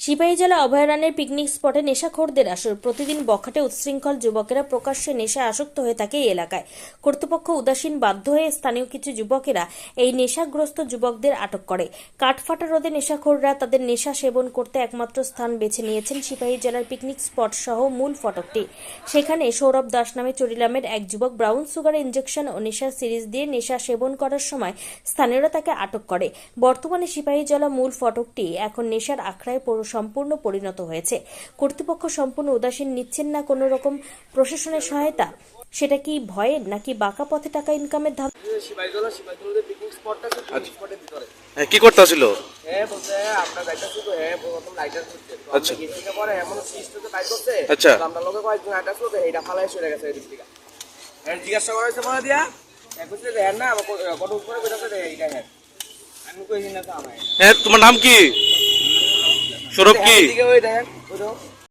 Sepahijala অভয়ারণ্যের picnic স্পটে নেশাখোরদের আসর। প্রতিদিন বখাটে উচ্ছৃঙ্খল যুবকেরা প্রকাশ্যে নেশায় আসক্ত হয়ে থাকে এই এলাকায়। কর্তৃপক্ষ উদাসীন বাধ্য হয়ে স্থানীয় কিছু যুবকেরা এই নেশাগ্রস্ত যুবকদের আটক করে। কাঠফাটা রোদে নেশাখোররা তাদের নেশা সেবন করতে একমাত্র স্থান বেছে নিয়েছেন সিপাহীজলার পিকনিক স্পট সহ মূল ফটকটি। সেখানে সৌরভ দাস নামে চরিলামের এক যুবক ব্রাউন সুগার ইনজেকশন ও নেশার সিরিজ দিয়ে নেশা সেবন করার সময় স্থানীয়রা তাকে আটক করে। বর্তমানে সিপাহীজলা মূল ফটকটি এখন নেশার আখড়ায় সম্পূর্ণ পরিণত হয়েছে। কর্তৃপক্ষ সম্পূর্ণ উদাসীন, নিচ্ছেন না কোনো রকম প্রশাসনের সহায়তা। সেটা কি ভয়ের নাকি বাঁকা পথে টাকা ইনকামের ধাপ? কি করতে আসছিল? আচ্ছা, জিজ্ঞাসা করেছে পরে দিয়া না কত উপরে আমি কইছি না তো আমার। হ্যাঁ, তোমার নাম কি? সৌরভ কি? ওই দেখেন